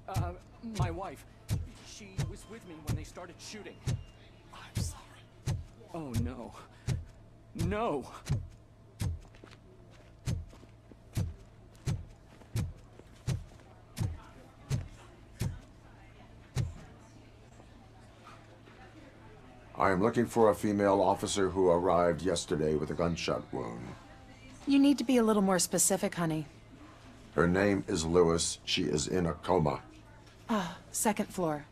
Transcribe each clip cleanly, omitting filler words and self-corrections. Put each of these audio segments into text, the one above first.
Oh, My wife. She was with me when they started shooting. I'm sorry. Oh, no. No! I am looking for a female officer who arrived yesterday with a gunshot wound. You need to be a little more specific, honey. Her name is Lewis. She is in a coma. Ah, second floor.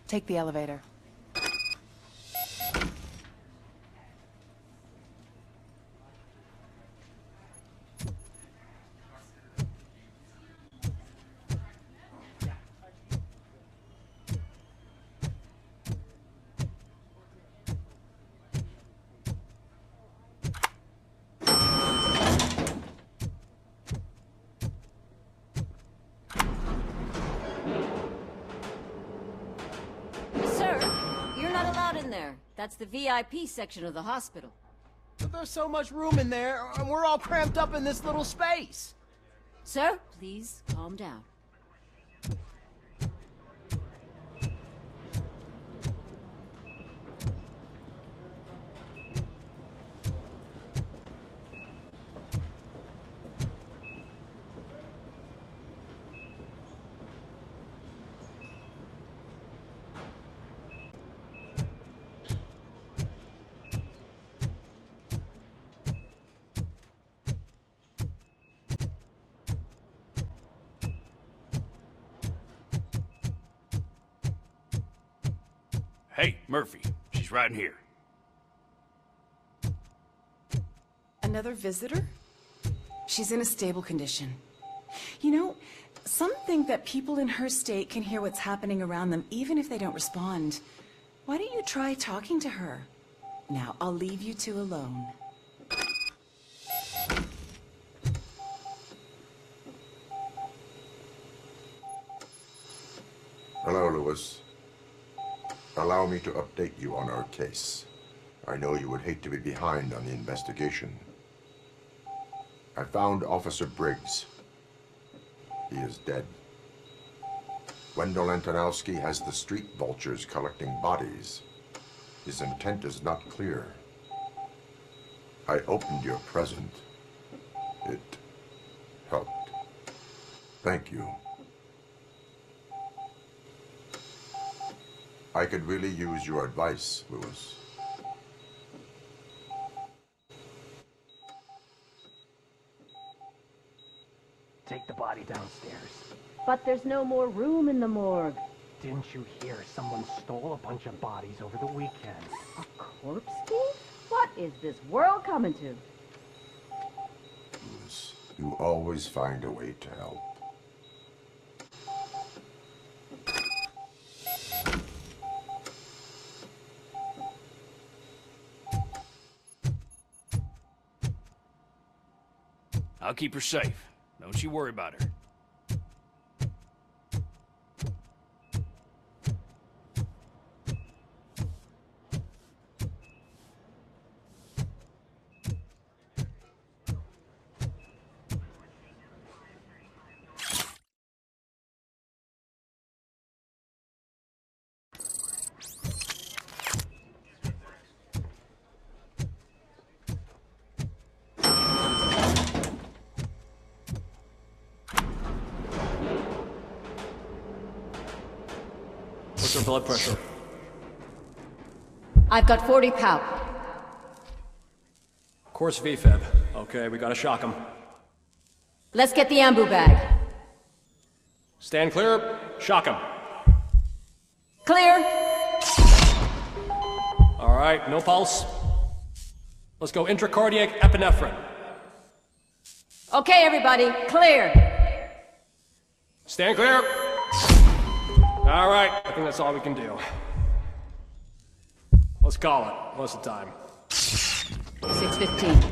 Take the elevator. That's the VIP section of the hospital. But there's so much room in there, and we're all cramped up in this little space. Sir, please calm down. Hey, Murphy. She's right in here. Another visitor? She's in a stable condition. You know, some think that people in her state can hear what's happening around them even if they don't respond. Why don't you try talking to her? Now, I'll leave you two alone. Hello, Lewis. Allow me to update you on our case. I know you would hate to be behind on the investigation. I found Officer Briggs. He is dead. Wendell Antonowski has the street vultures collecting bodies. His intent is not clear. I opened your present. It helped. Thank you. I could really use your advice, Lewis. Take the body downstairs. but there's no more room in the morgue. Didn't you hear someone stole a bunch of bodies over the weekend? A corpse thief? What is this world coming to? Lewis, you always find a way to help. I'll keep her safe. Don't you worry about her. What's her blood pressure? I've got 40 pow. Course VFib. Okay, we gotta shock him. Let's get the ambu bag. Stand clear. Shock him. Clear. All right, no pulse. Let's go intracardiac epinephrine. Okay, everybody, clear. Stand clear. All right, I think that's all we can do. Let's call it. What's the time? 6:15.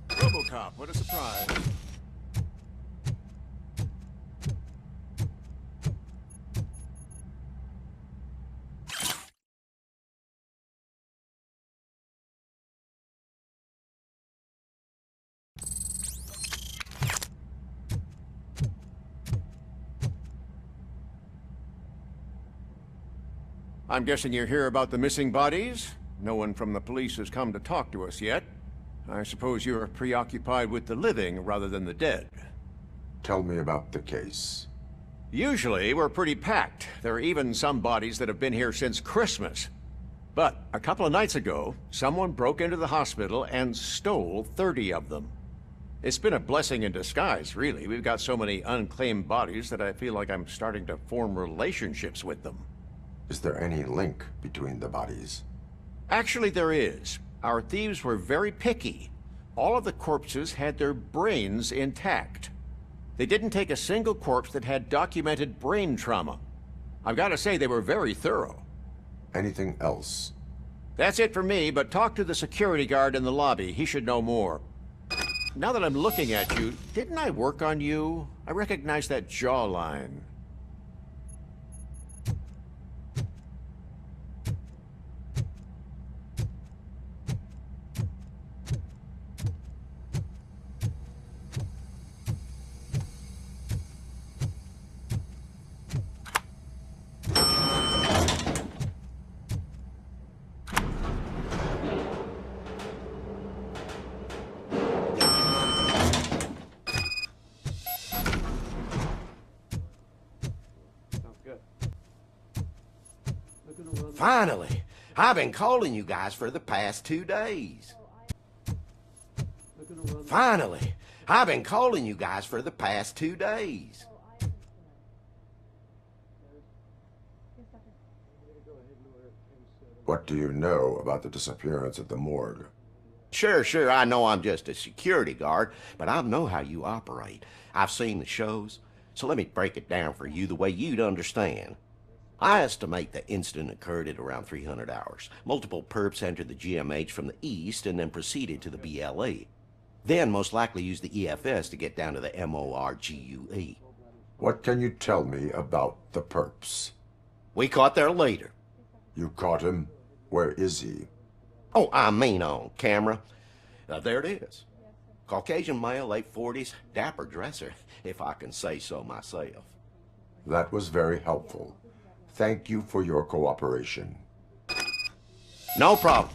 RoboCop, what a surprise. surprise. I'm guessing you're here about the missing bodies? No one from the police has come to talk to us yet. I suppose you're preoccupied with the living rather than the dead. Tell me about the case. Usually, we're pretty packed. There are even some bodies that have been here since Christmas. But a couple of nights ago, someone broke into the hospital and stole 30 of them. It's been a blessing in disguise, really. We've got so many unclaimed bodies that I feel like I'm starting to form relationships with them. Is there any link between the bodies? Actually, there is. Our thieves were very picky. All of the corpses had their brains intact. They didn't take a single corpse that had documented brain trauma. I've got to say, they were very thorough. Anything else? That's it for me, but talk to the security guard in the lobby. He should know more. Now that I'm looking at you, didn't I work on you? I recognize that jawline. Finally! I've been calling you guys for the past 2 days. Finally! I've been calling you guys for the past 2 days. What do you know about the disappearance at the morgue? Sure, I know I'm just a security guard, but I know how you operate. I've seen the shows, so let me break it down for you the way you'd understand. I estimate the incident occurred at around 300 hours. Multiple perps entered the GMH from the east and then proceeded to the BLE. Then most likely used the EFS to get down to the MORGUE. What can you tell me about the perps? We caught their leader. You caught him? Where is he? Oh, I mean on camera. There it is. Caucasian male, late 40s, dapper dresser, if I can say so myself. That was very helpful. Thank you for your cooperation. No problem.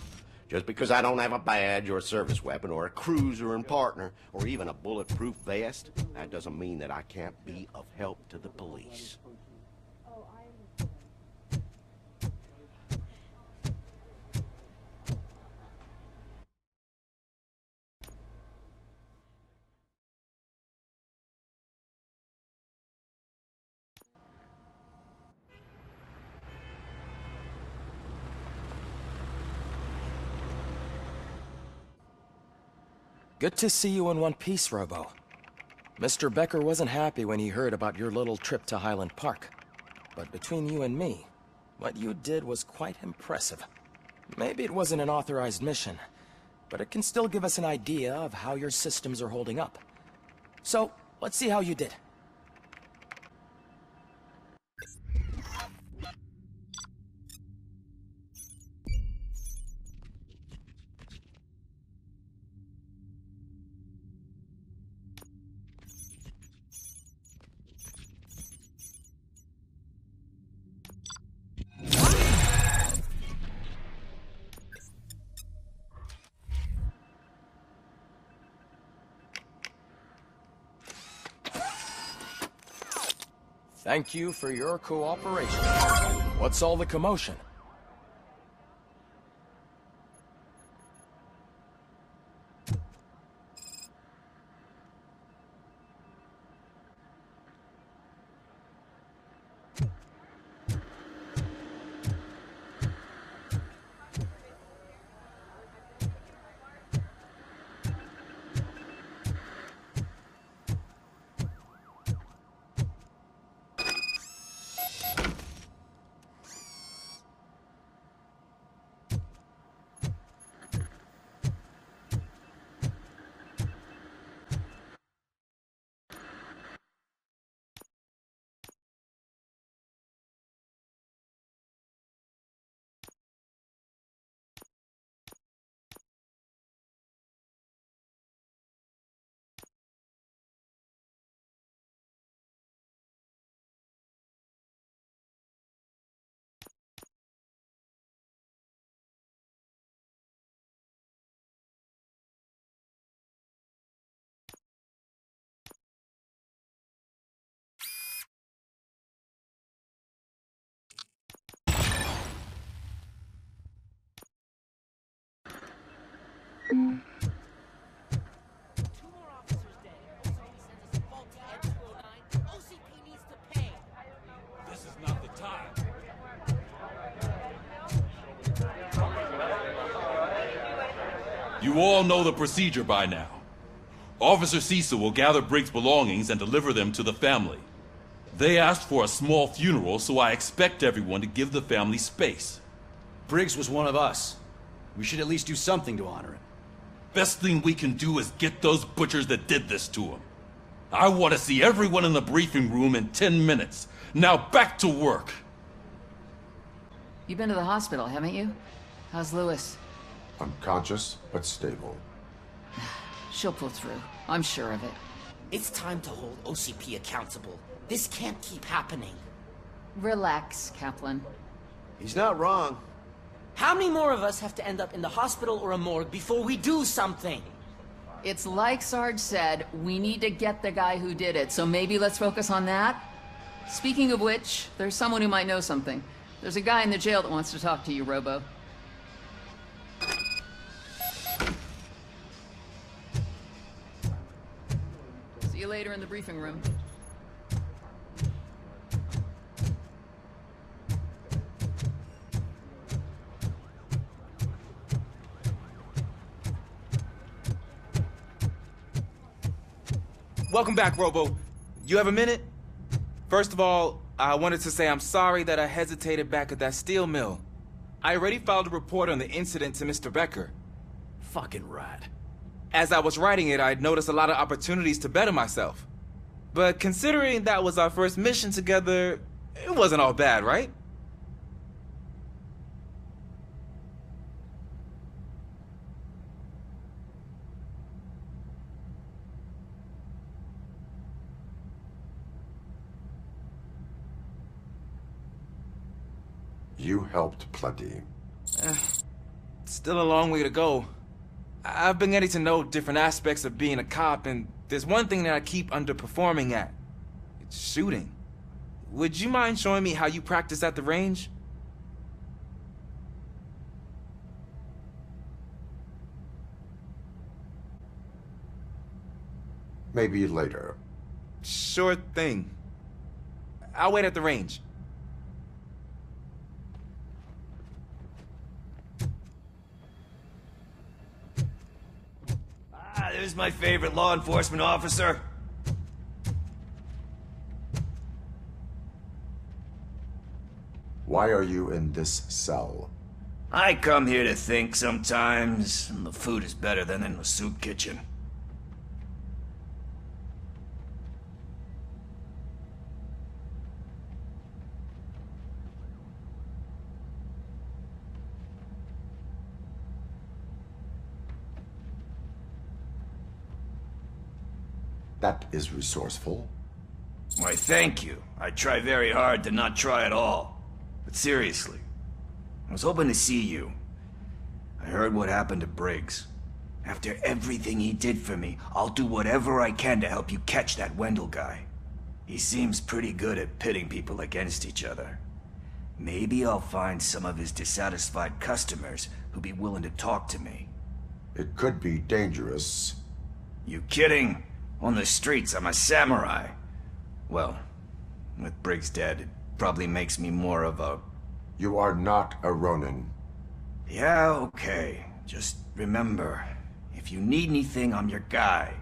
Just because I don't have a badge or a service weapon or a cruiser and partner or even a bulletproof vest, that doesn't mean that I can't be of help to the police. Good to see you in one piece, Robo. Mr. Becker wasn't happy when he heard about your little trip to Highland Park. But between you and me, what you did was quite impressive. Maybe it wasn't an authorized mission, but it can still give us an idea of how your systems are holding up. So, let's see how you did. Thank you for your cooperation. What's all the commotion? This is not the time. You all know the procedure by now. Officer Cecil will gather Briggs' belongings and deliver them to the family. They asked for a small funeral, so I expect everyone to give the family space. Briggs was one of us. We should at least do something to honor him. Best thing we can do is get those butchers that did this to him. I want to see everyone in the briefing room in 10 minutes. Now back to work. You've been to the hospital, haven't you? How's Lewis? Unconscious, but stable. She'll pull through. I'm sure of it. It's time to hold OCP accountable. This can't keep happening. Relax, Kaplan. He's not wrong. How many more of us have to end up in the hospital or a morgue before we do something? It's like Sarge said, we need to get the guy who did it, so maybe let's focus on that? Speaking of which, there's someone who might know something. There's a guy in the jail that wants to talk to you, Robo. See you later in the briefing room. Welcome back, Robo. You have a minute? First of all, I wanted to say I'm sorry that I hesitated back at that steel mill. I already filed a report on the incident to Mr. Becker. Fucking rat. As I was writing it, I'd noticed a lot of opportunities to better myself. But considering that was our first mission together, it wasn't all bad, right? You helped plenty. Still a long way to go. I've been getting to know different aspects of being a cop, and there's one thing that I keep underperforming at. It's shooting. Would you mind showing me how you practice at the range? Maybe later. Sure thing. I'll wait at the range. There's my favorite law enforcement officer. Why are you in this cell? I come here to think sometimes, and the food is better than in the soup kitchen. That is resourceful. Why, thank you. I try very hard to not try at all. But seriously, I was hoping to see you. I heard what happened to Briggs. After everything he did for me, I'll do whatever I can to help you catch that Wendell guy. He seems pretty good at pitting people against each other. Maybe I'll find some of his dissatisfied customers who'd be willing to talk to me. It could be dangerous. You kidding? On the streets, I'm a samurai. Well, with Briggs dead, it probably makes me more of a... You are not a Ronin. Yeah, okay. Just remember, if you need anything, I'm your guy.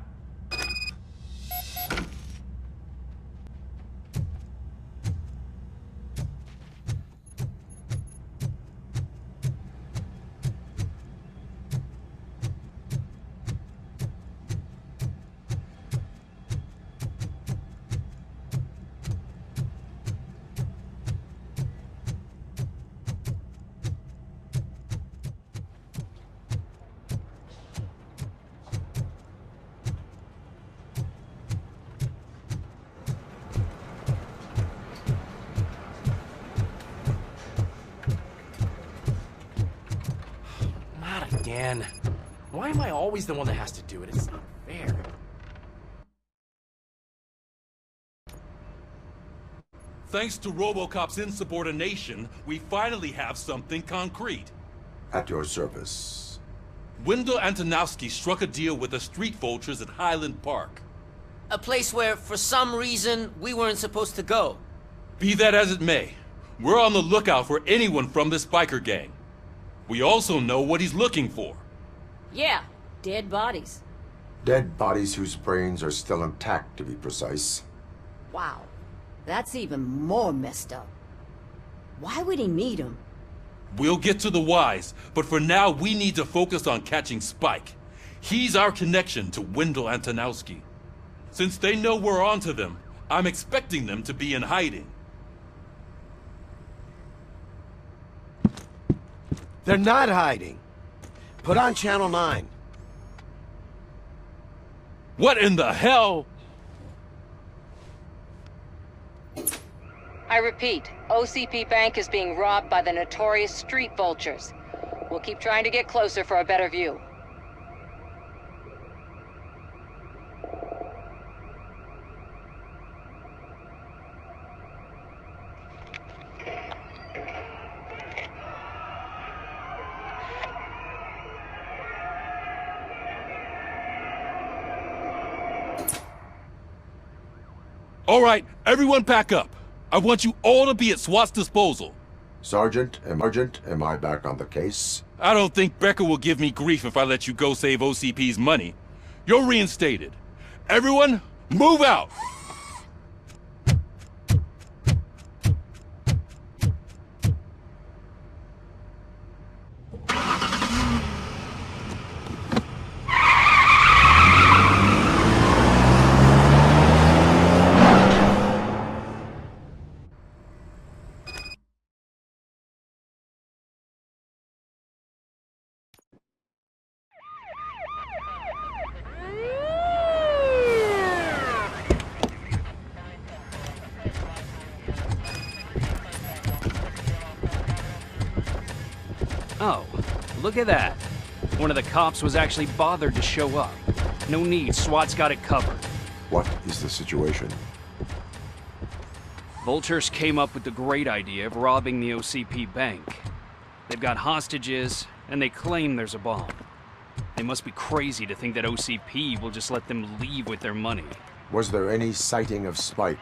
Again. Why am I always the one that has to do it? It's not fair. Thanks to RoboCop's insubordination, we finally have something concrete. At your service. Wendell Antonowski struck a deal with the street vultures at Highland Park. A place where, for some reason, we weren't supposed to go. Be that as it may, we're on the lookout for anyone from this biker gang. We also know what he's looking for. Yeah, dead bodies. Dead bodies whose brains are still intact, to be precise. Wow, that's even more messed up. Why would he need them? We'll get to the whys, but for now we need to focus on catching Spike. He's our connection to Wendell Antonowski. Since they know we're onto them, I'm expecting them to be in hiding. They're not hiding. Put on Channel 9. What in the hell? I repeat, OCP Bank is being robbed by the notorious street vultures. We'll keep trying to get closer for a better view. All right, everyone pack up. I want you all to be at SWAT's disposal. Sergeant, am I back on the case? I don't think Becker will give me grief if I let you go save OCP's money. You're reinstated. Everyone, move out! Oh, look at that. One of the cops was actually bothered to show up. No need, SWAT's got it covered. What is the situation? Vultures came up with the great idea of robbing the OCP bank. They've got hostages, and they claim there's a bomb. They must be crazy to think that OCP will just let them leave with their money. Was there any sighting of Spike?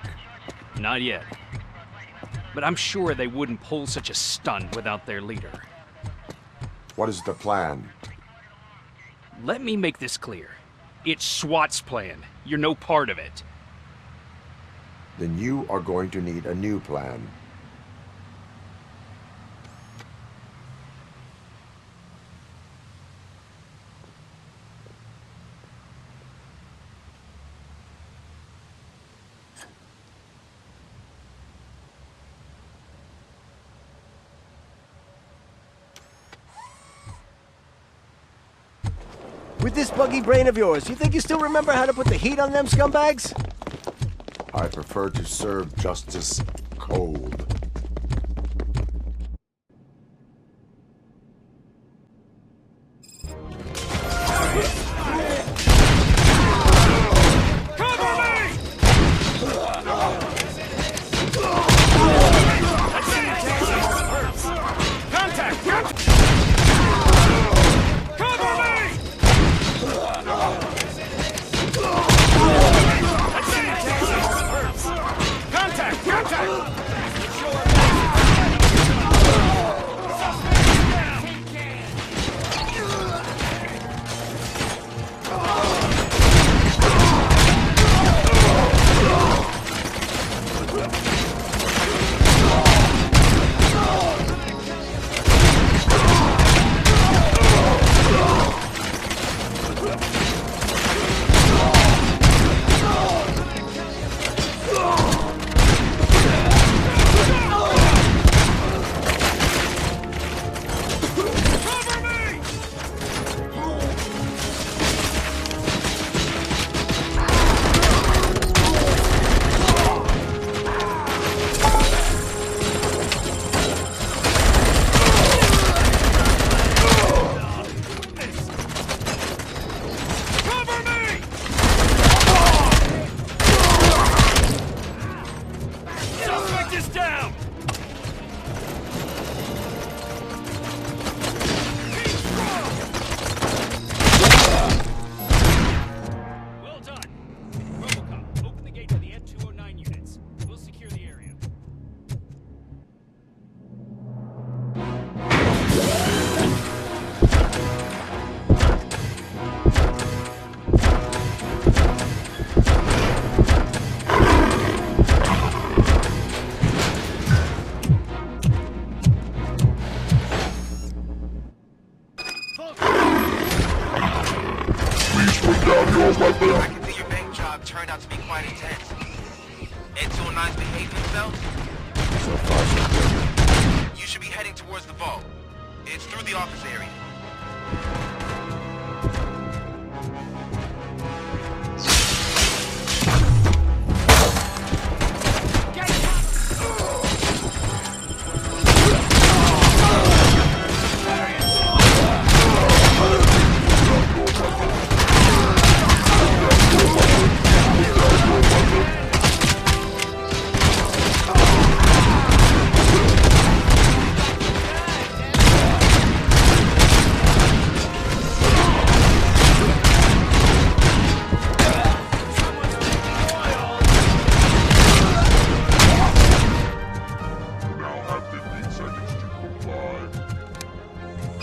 Not yet. But I'm sure they wouldn't pull such a stunt without their leader. What is the plan? Let me make this clear. It's SWAT's plan. You're no part of it. Then you are going to need a new plan. With this buggy brain of yours, you think you still remember how to put the heat on them scumbags? I prefer to serve justice cold. behaving themselves? So far, so good. You should be heading towards the vault. It's through the office area.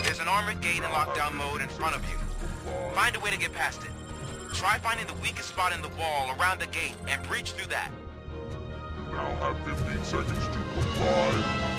There's an armored gate in lockdown mode in front of you. Find a way to get past it. Try finding the weakest spot in the wall around the gate and breach through that. Now have 15 seconds to comply.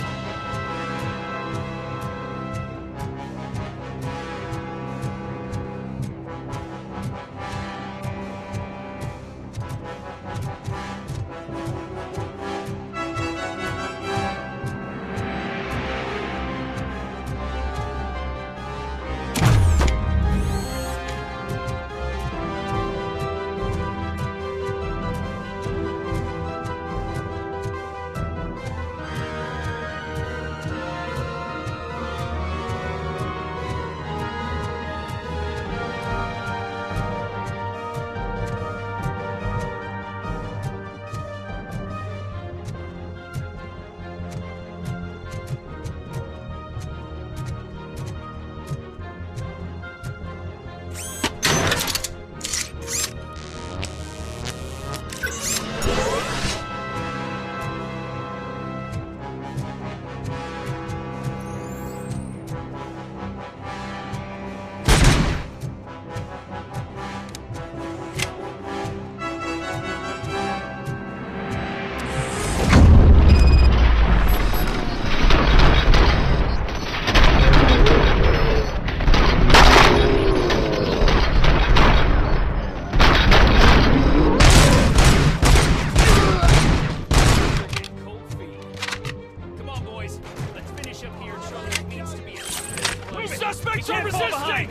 Suspects are resisting!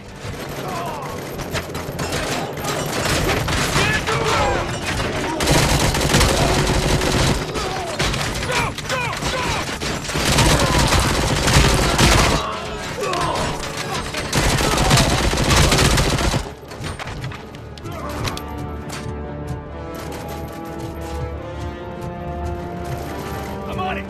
I'm on it!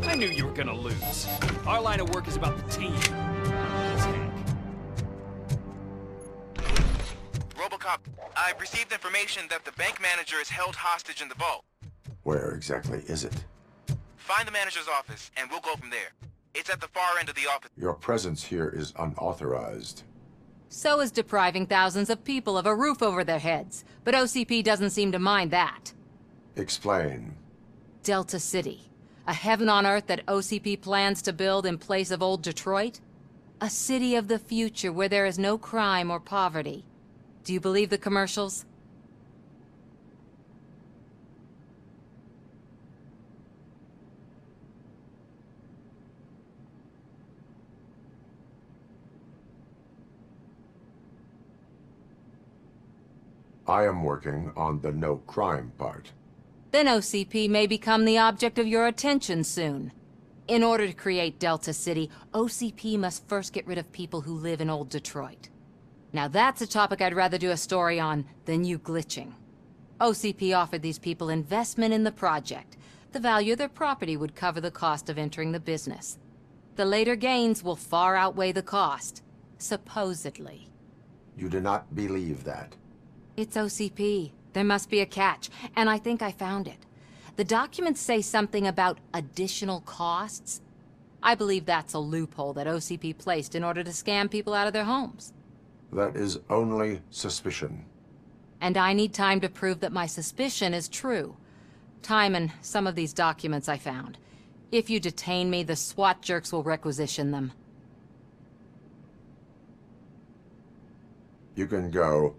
I knew you were gonna lose. Our line of work is about the team. RoboCop, I've received information that the bank manager is held hostage in the vault. Where exactly is it? Find the manager's office, and we'll go from there. It's at the far end of the office. Your presence here is unauthorized. So is depriving thousands of people of a roof over their heads. But OCP doesn't seem to mind that. Explain. Delta City. A heaven on earth that OCP plans to build in place of old Detroit? A city of the future where there is no crime or poverty. Do you believe the commercials? I am working on the no crime part. Then OCP may become the object of your attention soon. In order to create Delta City, OCP must first get rid of people who live in old Detroit. Now that's a topic I'd rather do a story on than you glitching. OCP offered these people investment in the project. The value of their property would cover the cost of entering the business. The later gains will far outweigh the cost. Supposedly. You do not believe that? It's OCP. There must be a catch, and I think I found it. The documents say something about additional costs. I believe that's a loophole that OCP placed in order to scam people out of their homes. That is only suspicion. And I need time to prove that my suspicion is true. Time and some of these documents I found. If you detain me, the SWAT jerks will requisition them. You can go,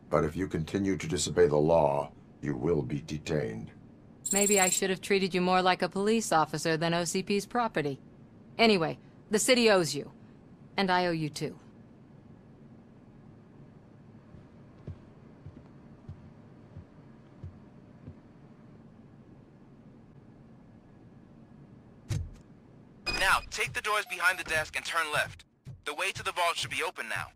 but if you continue to disobey the law, you will be detained. Maybe I should have treated you more like a police officer than OCP's property. Anyway, the city owes you. And I owe you too. Now, take the doors behind the desk and turn left. The way to the vault should be open now.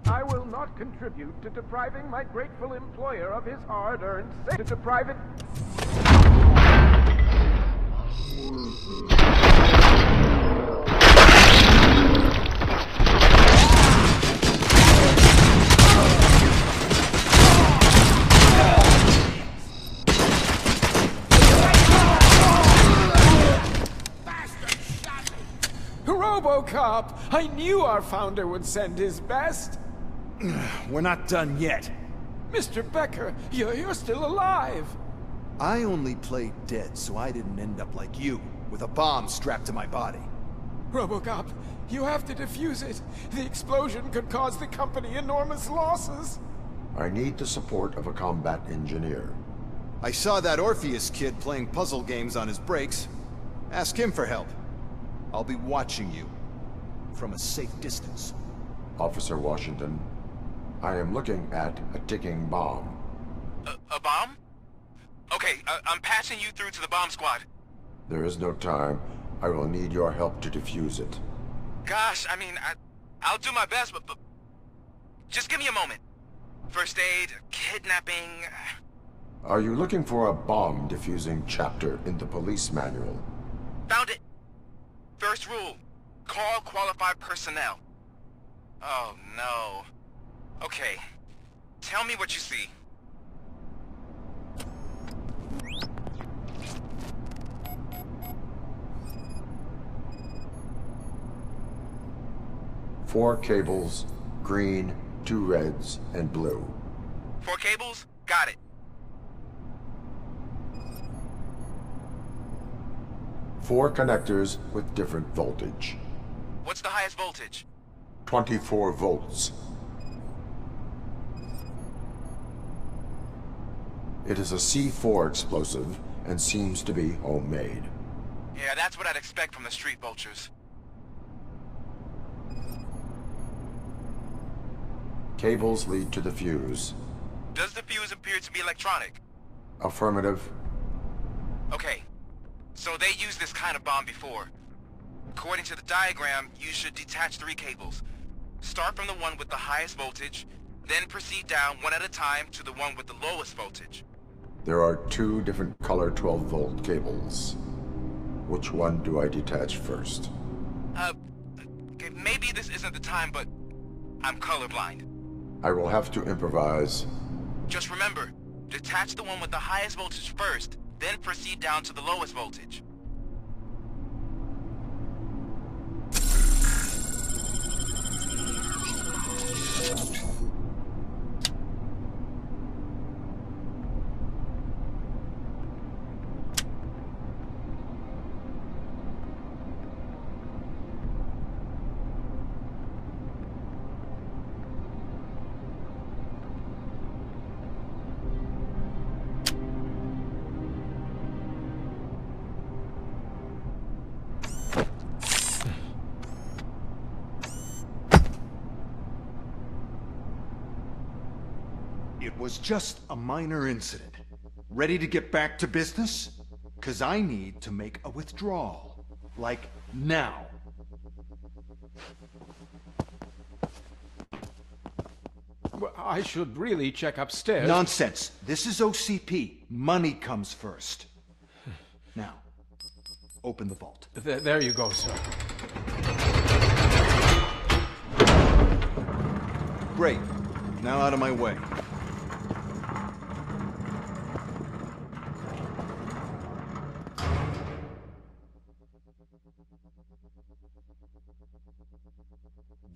I will not contribute to depriving my grateful employer of his hard-earned to deprive it. RoboCop! I knew our founder would send his best! We're not done yet. Mr. Becker, you're still alive! I only played dead so I didn't end up like you, with a bomb strapped to my body. RoboCop, you have to defuse it. The explosion could cause the company enormous losses. I need the support of a combat engineer. I saw that Orpheus kid playing puzzle games on his breaks. Ask him for help. I'll be watching you. From a safe distance. Officer Washington, I am looking at a ticking bomb. A bomb? Okay, I'm passing you through to the bomb squad. There is no time. I will need your help to defuse it. Gosh, I mean, I'll do my best, but just give me a moment. First aid, kidnapping... Are you looking for a bomb defusing chapter in the police manual? Found it. First rule, call qualified personnel. Oh, no. Okay, tell me what you see. Four cables, green, 2 reds, and blue. 4 cables? Got it. 4 connectors with different voltage. What's the highest voltage? 24 volts. It is a C4 explosive and seems to be homemade. Yeah, that's what I'd expect from the street vultures. Cables lead to the fuse. Does the fuse appear to be electronic? Affirmative. Okay, so they used this kind of bomb before. According to the diagram, you should detach 3 cables. Start from the one with the highest voltage, then proceed down one at a time to the one with the lowest voltage. There are 2 different color 12-volt cables. Which one do I detach first? Okay, maybe this isn't the time, but I'm colorblind. I will have to improvise. Just remember, detach the one with the highest voltage first, then proceed down to the lowest voltage. was just a minor incident. Ready to get back to business? 'Cause I need to make a withdrawal. Like, now. Well, I should really check upstairs. Nonsense. This is OCP. Money comes first. Now, open the vault. There you go, sir. Great. Now out of my way.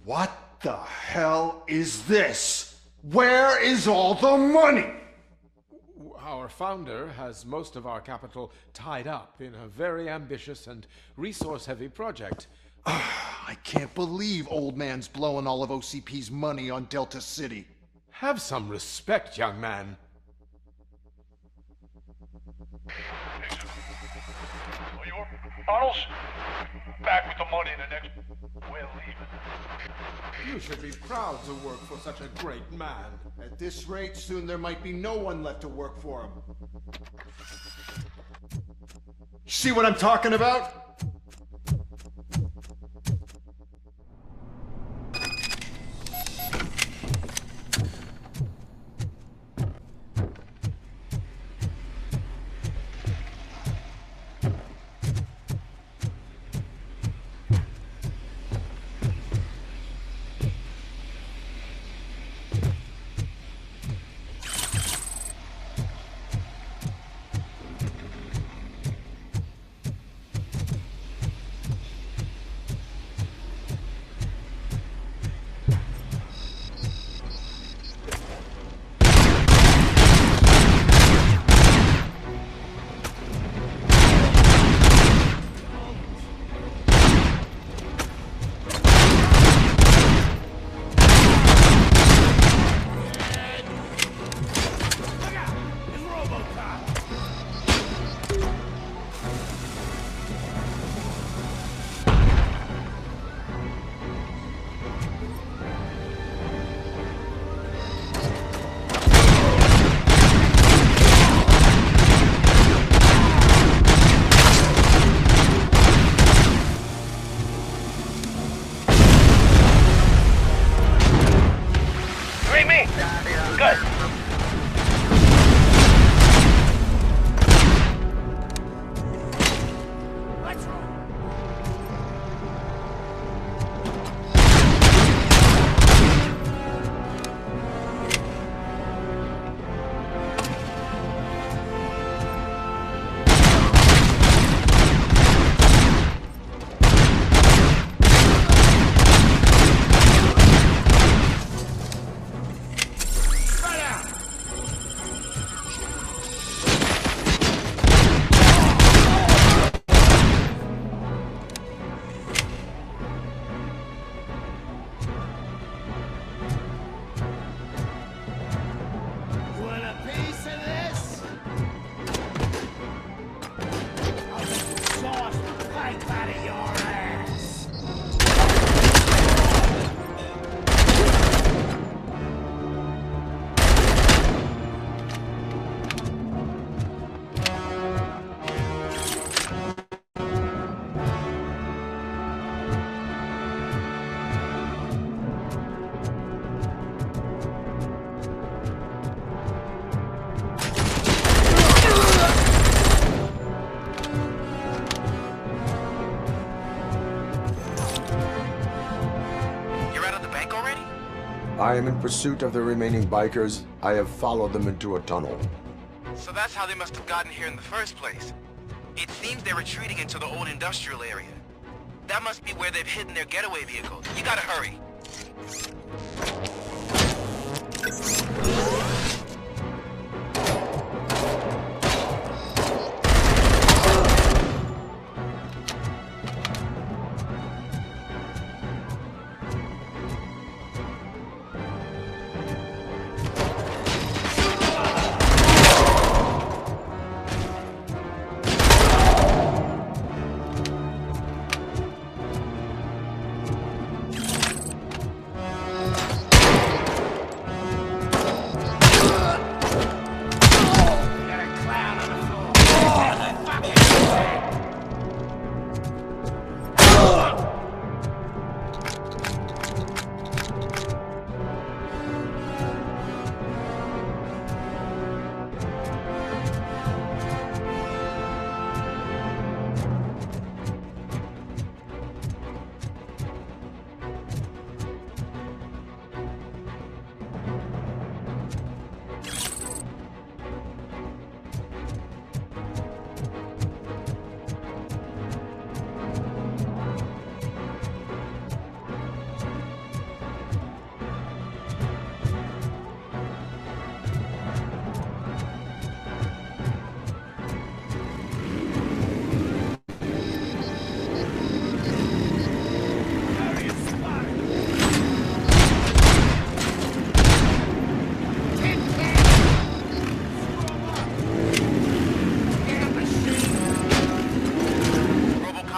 What the hell is this? Where is all the money? Our founder has most of our capital tied up in a very ambitious and resource-heavy project. I can't believe old man's blowing all of OCP's money on Delta City. Have some respect, young man. Arnold's back with the money in the next... We're leaving. You should be proud to work for such a great man. At this rate, soon there might be no one left to work for him. See what I'm talking about? I am in pursuit of the remaining bikers. I have followed them into a tunnel. So that's how they must have gotten here in the first place. It seems they're retreating into the old industrial area. That must be where they've hidden their getaway vehicle. You gotta hurry.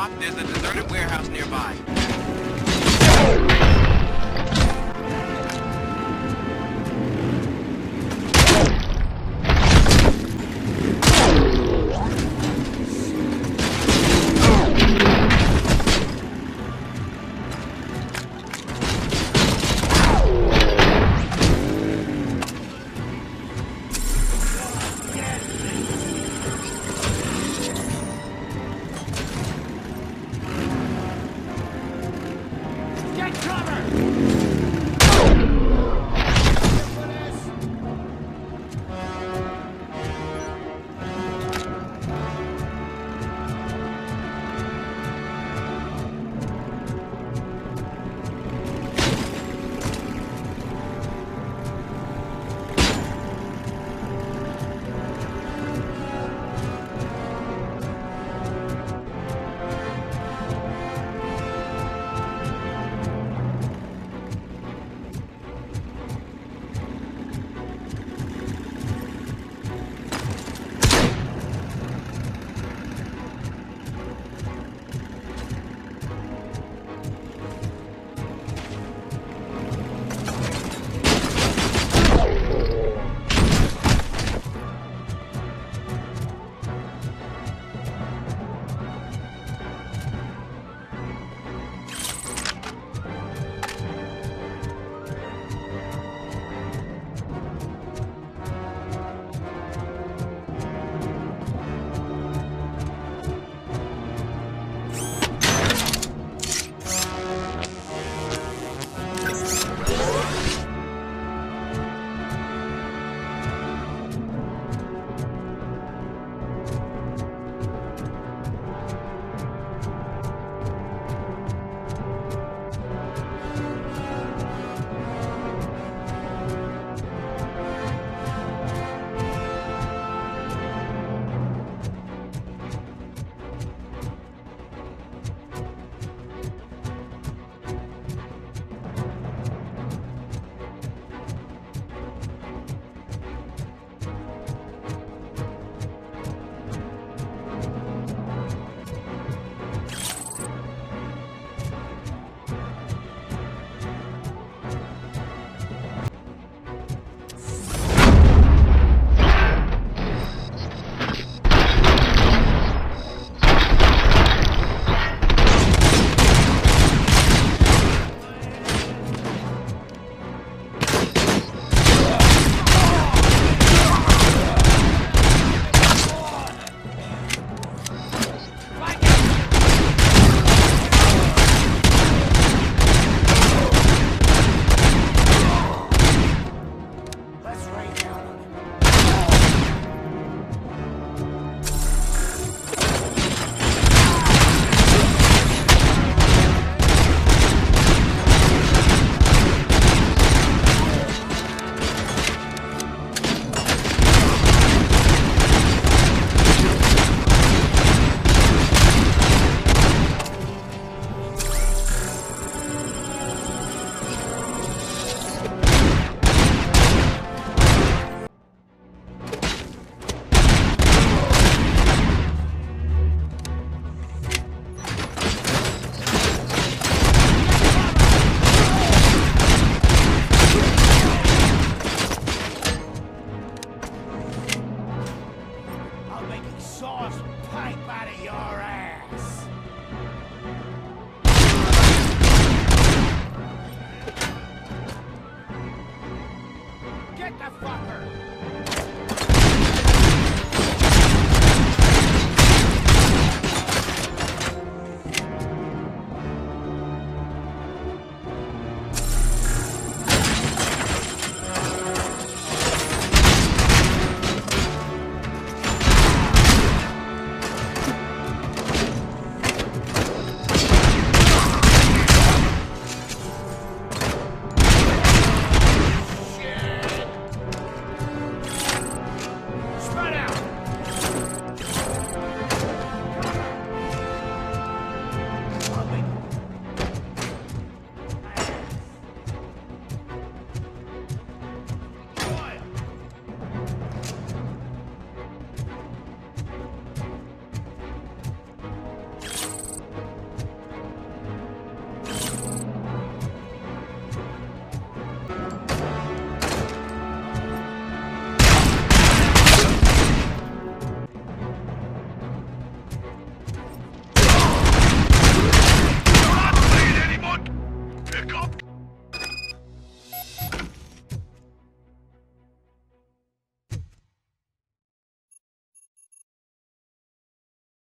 RoboCop, there's a deserted warehouse nearby.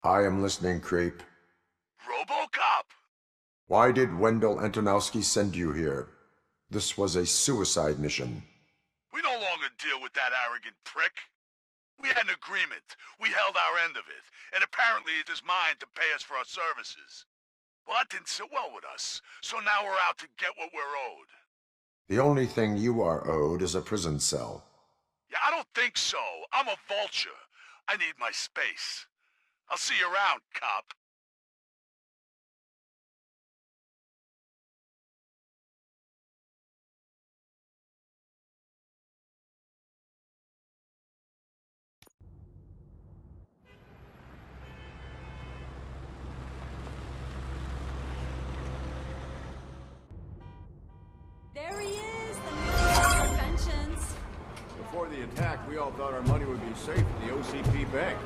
I am listening, creep. RoboCop! Why did Wendell Antonowski send you here? This was a suicide mission. We no longer deal with that arrogant prick. We had an agreement. We held our end of it, and apparently it is mine to pay us for our services. Well, that didn't sit well with us, so now we're out to get what we're owed. The only thing you are owed is a prison cell. Yeah, I don't think so. I'm a vulture. I need my space. I'll see you around, cop. There he is, the man of conventions. Before the attack, we all thought our money would be safe at the OCP bank.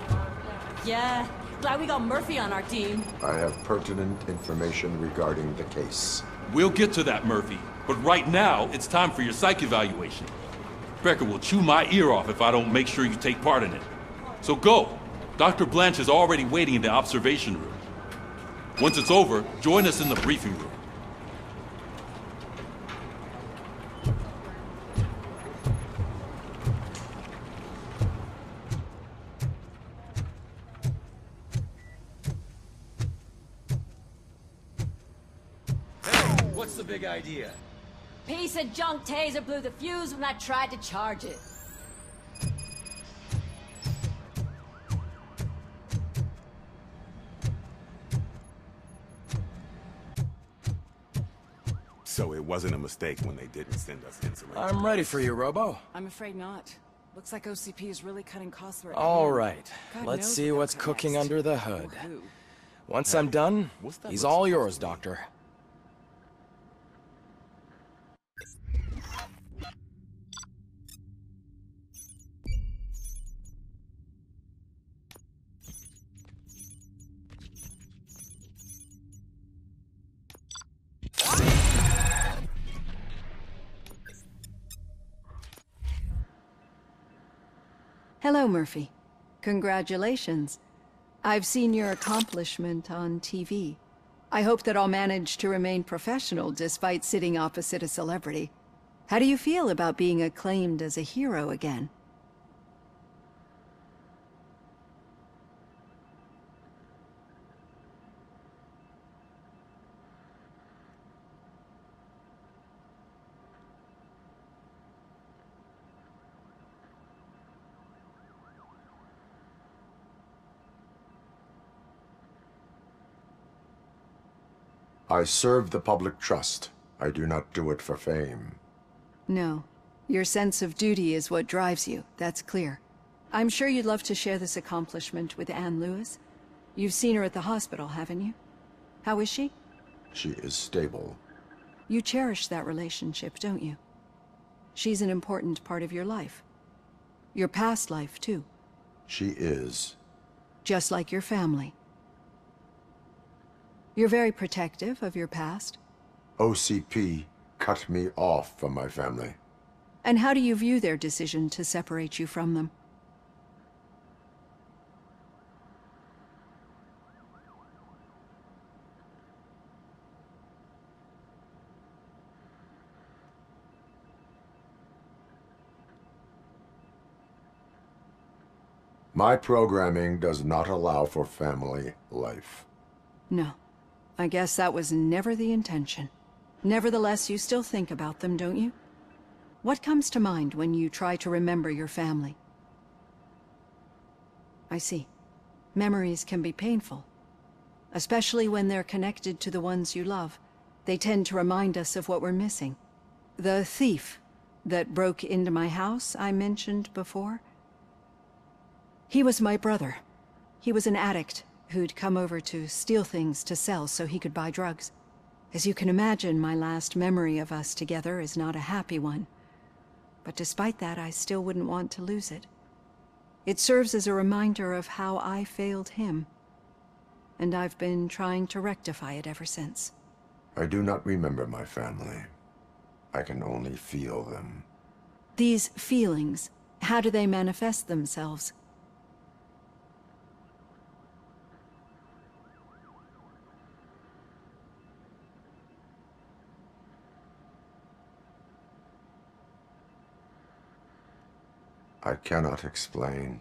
Yeah, glad we got Murphy on our team. I have pertinent information regarding the case. We'll get to that, Murphy. But right now, it's time for your psych evaluation. Becker will chew my ear off if I don't make sure you take part in it. So go. Dr. Blanche is already waiting in the observation room. Once it's over, join us in the briefing room. What's the big idea? Piece of junk taser blew the fuse when I tried to charge it. So it wasn't a mistake when they didn't send us insulin. I'm ready for you, Robo. I'm afraid not. Looks like OCP is really cutting costs right All now. right, God let's knows see what what's they'll cut cooking next. under the hood. Or who. Once I'm done, that he's look all supposed yours, to be? Doctor. Hello, Murphy. Congratulations. I've seen your accomplishment on TV. I hope that I'll manage to remain professional despite sitting opposite a celebrity. How do you feel about being acclaimed as a hero again? I serve the public trust. I do not do it for fame. No. Your sense of duty is what drives you, that's clear. I'm sure you'd love to share this accomplishment with Anne Lewis. You've seen her at the hospital, haven't you? How is she? She is stable. You cherish that relationship, don't you? She's an important part of your life. Your past life, too. She is. Just like your family. You're very protective of your past. OCP cut me off from my family. And how do you view their decision to separate you from them? My programming does not allow for family life. No. I guess that was never the intention. Nevertheless, you still think about them, don't you? What comes to mind when you try to remember your family? I see. Memories can be painful. Especially when they're connected to the ones you love. They tend to remind us of what we're missing. The thief that broke into my house I mentioned before? He was my brother. He was an addict who'd come over to steal things to sell so he could buy drugs. As you can imagine, my last memory of us together is not a happy one. But despite that, I still wouldn't want to lose it. It serves as a reminder of how I failed him. And I've been trying to rectify it ever since. I do not remember my family. I can only feel them. These feelings, how do they manifest themselves? I cannot explain,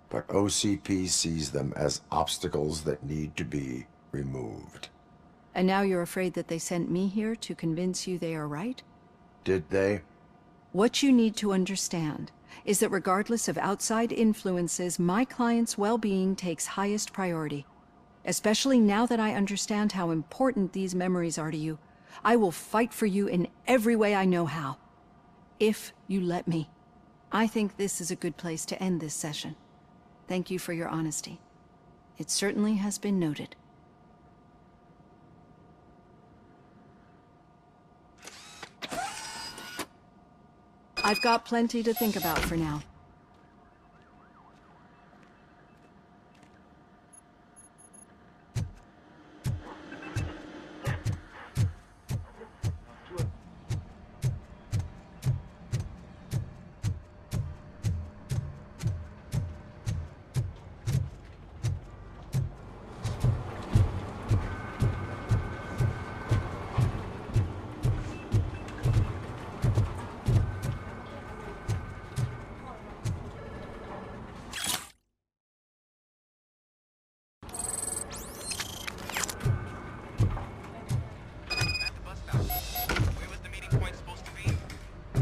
but OCP sees them as obstacles that need to be removed. And now you're afraid that they sent me here to convince you they are right? Did they? What you need to understand is that regardless of outside influences, my client's well-being takes highest priority. Especially now that I understand how important these memories are to you, I will fight for you in every way I know how. If you let me. I think this is a good place to end this session. Thank you for your honesty. It certainly has been noted. I've got plenty to think about for now.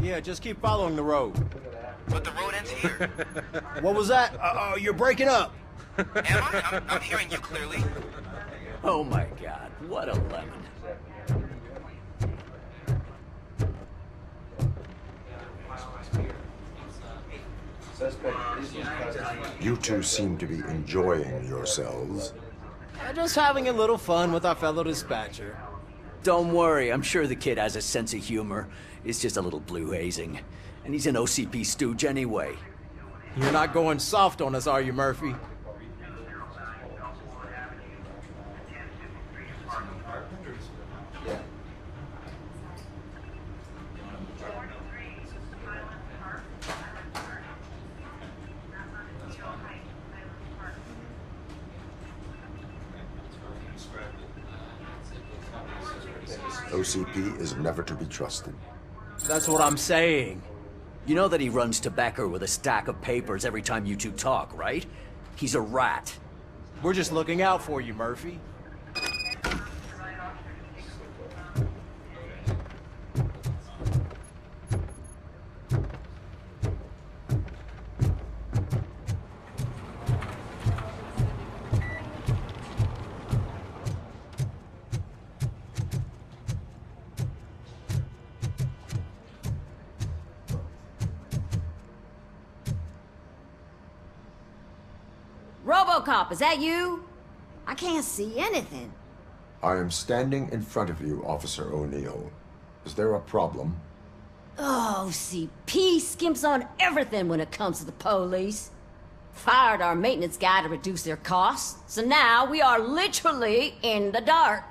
Yeah, just keep following the road. But the road ends here. What was that? You're breaking up. Am I? I'm hearing you clearly. Oh my god, what a lemon. You two seem to be enjoying yourselves. Just having a little fun with our fellow dispatcher. Don't worry, I'm sure the kid has a sense of humor. It's just a little blue hazing. And he's an OCP stooge anyway. You're not going soft on us, are you, Murphy? OCP is never to be trusted. That's what I'm saying. You know that he runs to Becker with a stack of papers every time you two talk, right? He's a rat. We're just looking out for you, Murphy. RoboCop, is that you? I can't see anything. I am standing in front of you, Officer O'Neill. Is there a problem? Oh, CP skimps on everything when it comes to the police. Fired our maintenance guy to reduce their costs, so now we are literally in the dark.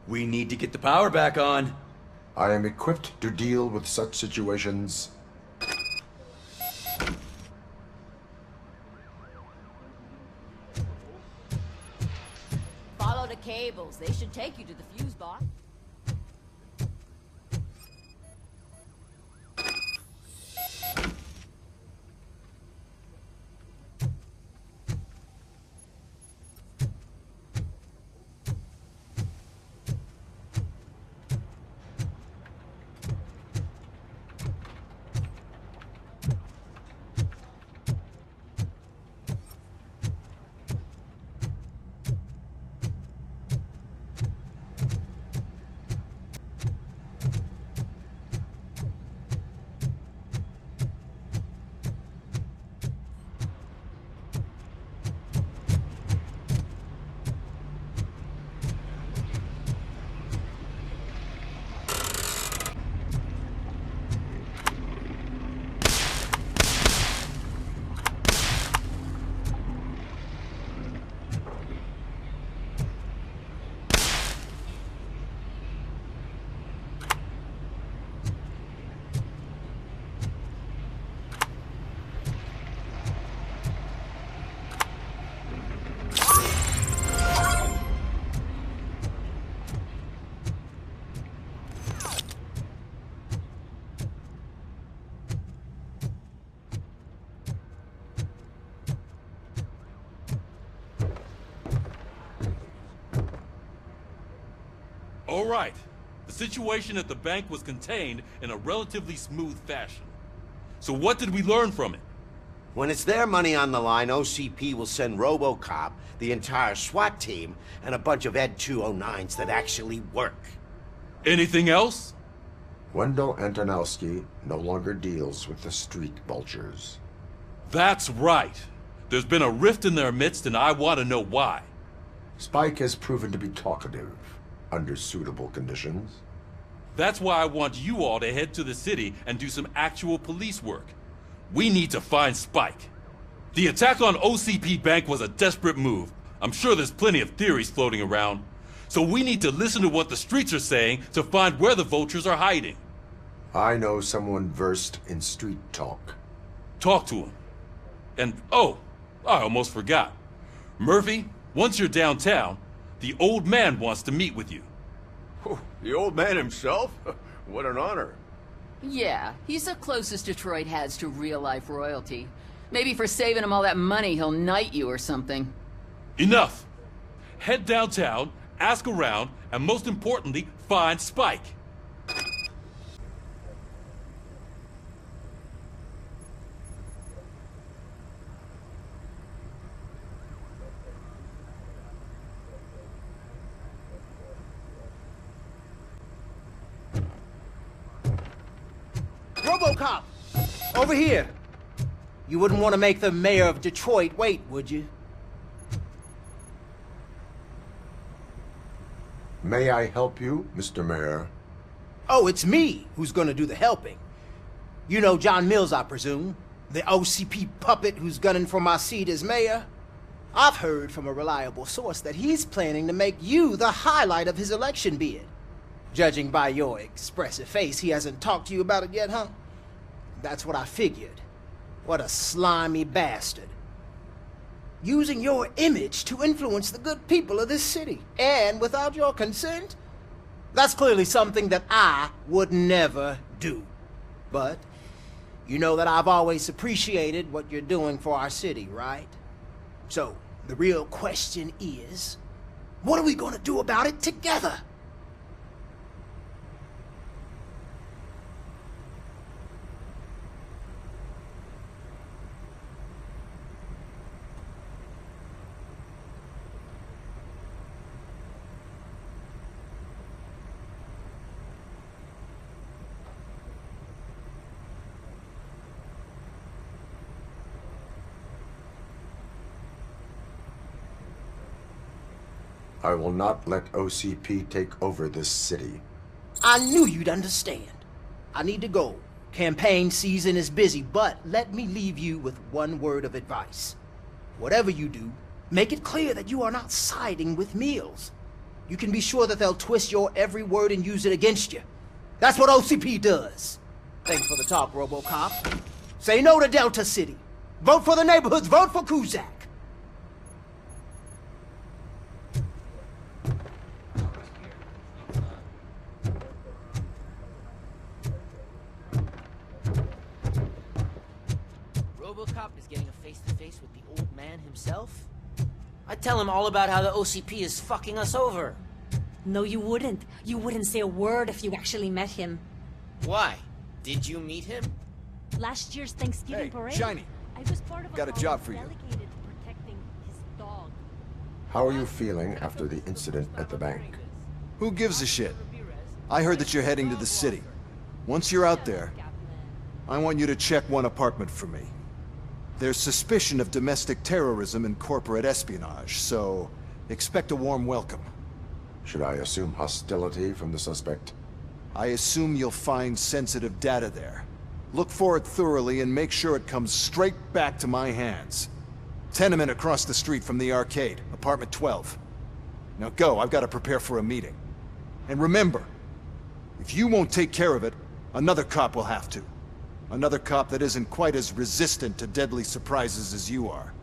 We need to get the power back on. I am equipped to deal with such situations. Follow the cables. They should take you to the fuse box. All right. The situation at the bank was contained in a relatively smooth fashion. So what did we learn from it? When it's their money on the line, OCP will send RoboCop, the entire SWAT team, and a bunch of Ed 209s that actually work. Anything else? Wendell Antonowski no longer deals with the street vultures. That's right. There's been a rift in their midst, and I want to know why. Spike has proven to be talkative, under suitable conditions. That's why I want you all to head to the city and do some actual police work. We need to find Spike. The attack on OCP Bank was a desperate move. I'm sure there's plenty of theories floating around. So we need to listen to what the streets are saying to find where the vultures are hiding. I know someone versed in street talk. Talk to him. And, oh, I almost forgot. Murphy, once you're downtown, the old man wants to meet with you. The old man himself? What an honor. Yeah, he's the closest Detroit has to real-life royalty. Maybe for saving him all that money, he'll knight you or something. Enough! Head downtown, ask around, and most importantly, find Spike. RoboCop! Over here! You wouldn't want to make the mayor of Detroit wait, would you? May I help you, Mr. Mayor? Oh, it's me who's gonna do the helping. You know John Mills, I presume? The OCP puppet who's gunning for my seat as mayor? I've heard from a reliable source that he's planning to make you the highlight of his election bid. Judging by your expressive face, he hasn't talked to you about it yet, huh? That's what I figured. What a slimy bastard. Using your image to influence the good people of this city, and without your consent? That's clearly something that I would never do. But you know that I've always appreciated what you're doing for our city, right? So, the real question is, what are we gonna do about it together? I will not let OCP take over this city. I knew you'd understand. I need to go. Campaign season is busy, but let me leave you with one word of advice. Whatever you do, make it clear that you are not siding with Mills. You can be sure that they'll twist your every word and use it against you. That's what OCP does. Thanks for the talk, RoboCop. Say no to Delta City. Vote for the neighborhoods. Vote for Kuzak. RoboCop is getting a face-to-face with the old man himself? I'd tell him all about how the OCP is fucking us over. No, you wouldn't. You wouldn't say a word if you actually met him. Why? Did you meet him? Last year's Thanksgiving parade. Shiny. I was part of Got a job for you. delegated to protecting his dog. How are you feeling after the incident at the bank? Who gives a shit? I heard that you're heading to the city. Once you're out there, I want you to check one apartment for me. There's suspicion of domestic terrorism and corporate espionage, so expect a warm welcome. Should I assume hostility from the suspect? I assume you'll find sensitive data there. Look for it thoroughly and make sure it comes straight back to my hands. Tenement across the street from the arcade, apartment 12. Now go, I've got to prepare for a meeting. And remember, if you won't take care of it, another cop will have to. Another cop that isn't quite as resistant to deadly surprises as you are.